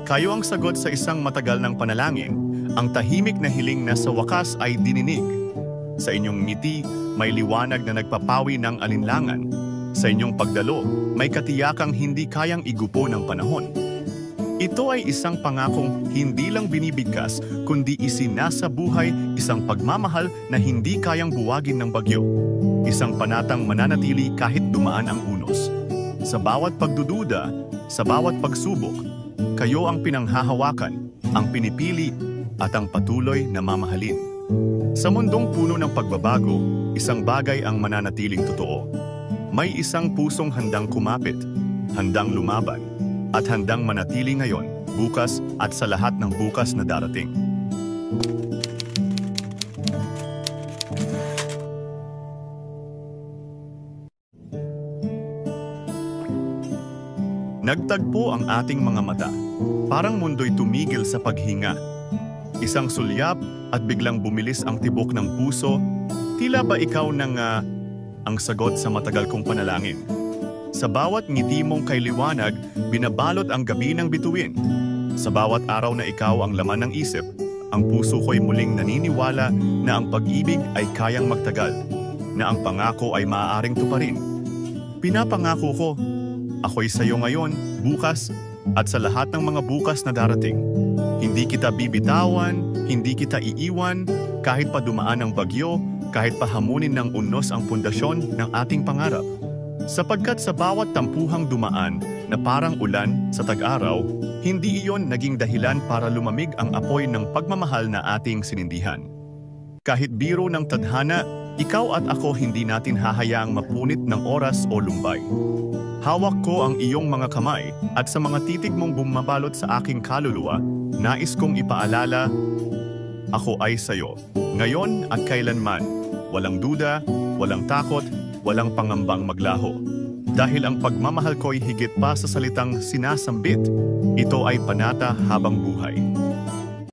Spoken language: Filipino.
Kayo ang sagot sa isang matagal ng panalangin, ang tahimik na hiling na sa wakas ay dininig. Sa inyong ngiti, may liwanag na nagpapawi ng alinlangan. Sa inyong pagdalo, may katiyakang hindi kayang igupo ng panahon. Ito ay isang pangakong hindi lang binibigkas, kundi isinasabuhay, isang pagmamahal na hindi kayang buwagin ng bagyo. Isang panatang mananatili kahit dumaan ang unos. Sa bawat pagdududa, sa bawat pagsubok, kayo ang pinanghahawakan, ang pinipili, at ang patuloy na mamahalin. Sa mundong puno ng pagbabago, isang bagay ang mananatiling totoo. May isang pusong handang kumapit, handang lumaban, at handang manatili ngayon, bukas at sa lahat ng bukas na darating. Nagtagpo ang ating mga mata. Parang mundo'y tumigil sa paghinga. Isang sulyap at biglang bumilis ang tibok ng puso. Tila ba ikaw ang sagot sa matagal kong panalangin? Sa bawat ngiti mong kay liwanag, binabalot ang gabi ng bituin. Sa bawat araw na ikaw ang laman ng isip, ang puso ko'y muling naniniwala na ang pag-ibig ay kayang magtagal, na ang pangako ay maaaring tuparin. Pinapangako ko, ako'y sa'yo ngayon, bukas, at sa lahat ng mga bukas na darating. Hindi kita bibitawan, hindi kita iiwan, kahit pa dumaan ang bagyo, kahit pa hamunin ng unos ang pundasyon ng ating pangarap. Sapagkat sa bawat tampuhang dumaan na parang ulan sa tag-araw, hindi iyon naging dahilan para lumamig ang apoy ng pagmamahal na ating sinindihan. Kahit biro ng tadhana, ikaw at ako hindi natin hahayaang mapunit ng oras o lumbay. Hawak ko ang iyong mga kamay at sa mga titig mong bumabalot sa aking kaluluwa, nais kong ipaalala, ako ay sayo, ngayon at kailanman, walang duda, walang takot, walang pangambang maglaho. Dahil ang pagmamahal ko'y higit pa sa salitang sinasambit, ito ay panata habang buhay.